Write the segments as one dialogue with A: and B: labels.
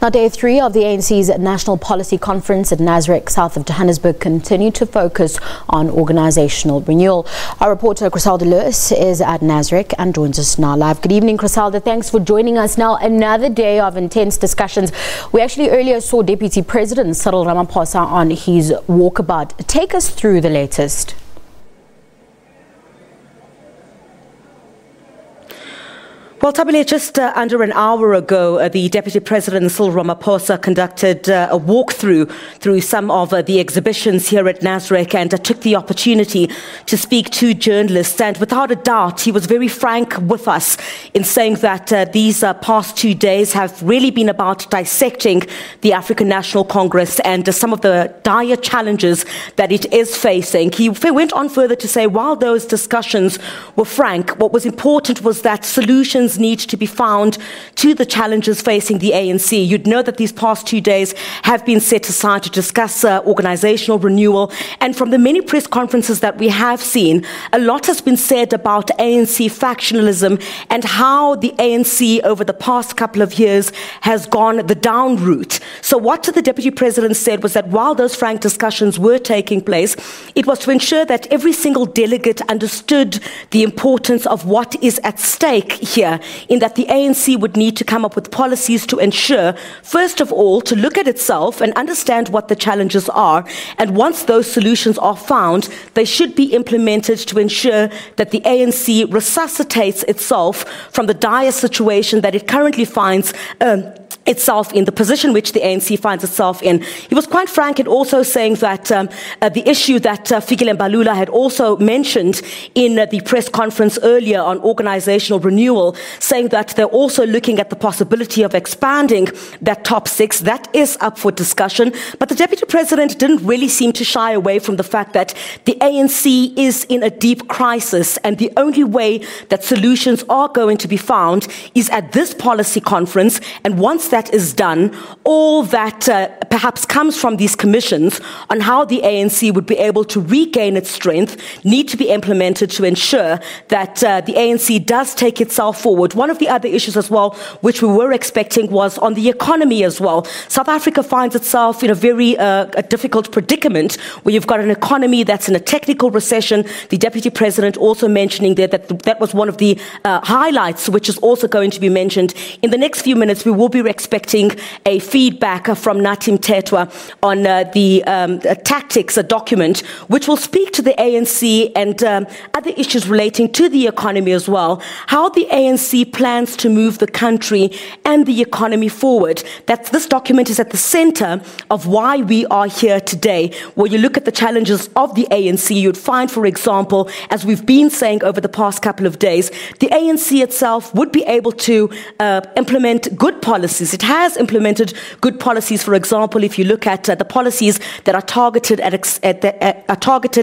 A: Now, day 3 of the ANC's National Policy Conference at Nasrec, south of Johannesburg, continued to focus on organisational renewal. Our reporter, Griselda Lewis, is at Nasrec and joins us now live. Good evening, Griselda. Thanks for joining us. Now, another day of intense discussions. We actually earlier saw Deputy President Cyril Ramaphosa on his walkabout. Take us through the latest.
B: Well, Tabile, just under an hour ago, the Deputy President Cyril Ramaphosa conducted a walkthrough through some of the exhibitions here at Nasrec and took the opportunity to speak to journalists. And without a doubt, he was very frank with us in saying that these past 2 days have really been about dissecting the African National Congress and some of the dire challenges that it is facing. He went on further to say, while those discussions were frank, what was important was that solutions need to be found to the challenges facing the ANC. You'd know that these past 2 days have been set aside to discuss organisational renewal, and from the many press conferences that we have seen, a lot has been said about ANC factionalism and how the ANC over the past couple of years has gone the down route. So what the Deputy President said was that while those frank discussions were taking place, it was to ensure that every single delegate understood the importance of what is at stake here, in that the ANC would need to come up with policies to ensure, first of all, to look at itself and understand what the challenges are. And once those solutions are found, they should be implemented to ensure that the ANC resuscitates itself from the dire situation that it currently finds itself in, the position which the ANC finds itself in. He was quite frank in also saying that the issue that Fikile Mbalula had also mentioned in the press conference earlier on organisational renewal, saying that they're also looking at the possibility of expanding that top 6. That is up for discussion. But the Deputy President didn't really seem to shy away from the fact that the ANC is in a deep crisis, and the only way that solutions are going to be found is at this policy conference. And once that is done, all that perhaps comes from these commissions on how the ANC would be able to regain its strength need to be implemented to ensure that the ANC does take itself forward. One of the other issues as well, which we were expecting, was on the economy as well. South Africa finds itself in a very difficult predicament where you've got an economy that's in a technical recession. The Deputy President also mentioning there that that was one of the highlights, which is also going to be mentioned. In the next few minutes, we will be expecting a feedback from Natim Tetwa on the tactics document, which will speak to the ANC and other issues relating to the economy as well, how the ANC plans to move the country and the economy forward. This document is at the centre of why we are here today. Where you look at the challenges of the ANC, you'd find, for example, as we've been saying over the past couple of days, the ANC itself would be able to implement good policies. It has implemented good policies. For example, if you look at the policies that are targeted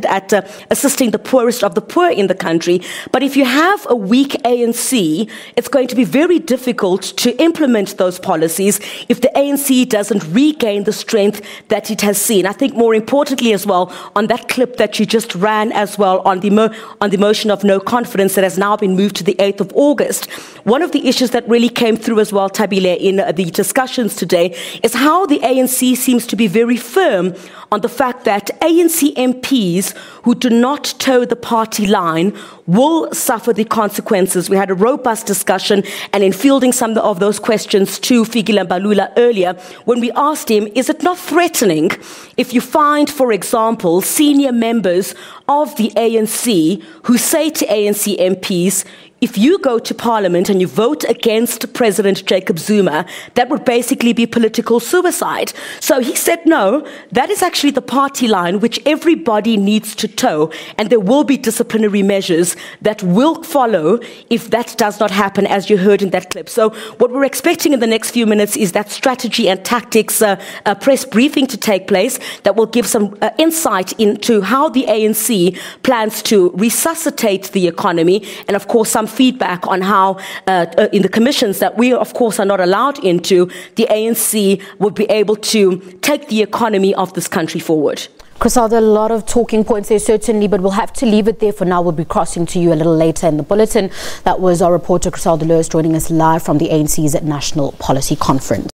B: at assisting the poorest of the poor in the country. But if you have a weak ANC, it's going to be very difficult to implement those policies if the ANC doesn't regain the strength that it has seen. I think more importantly as well, on that clip that you just ran as well on the motion of no confidence that has now been moved to the 8th of August, one of the issues that really came through as well, Tabile, in the discussions today is how the ANC seems to be very firm on the fact that ANC MPs who do not toe the party line will suffer the consequences. We had a robust discussion, and in fielding some of those questions to Fikile Mbalula earlier, when we asked him, is it not threatening if you find, for example, senior members of the ANC who say to ANC MPs, if you go to Parliament and you vote against President Jacob Zuma, that would basically be political suicide. So he said, no, that is actually the party line which everybody needs to toe, and there will be disciplinary measures that will follow if that does not happen, as you heard in that clip. So what we're expecting in the next few minutes is that strategy and tactics press briefing to take place that will give some insight into how the ANC plans to resuscitate the economy, and of course some feedback on how in the commissions that we of course are not allowed into, the ANC would be able to take the economy of this country forward.
A: Griselda, a lot of talking points there certainly, but we'll have to leave it there for now. We'll be crossing to you a little later in the bulletin. That was our reporter Griselda Lewis joining us live from the ANC's National Policy Conference.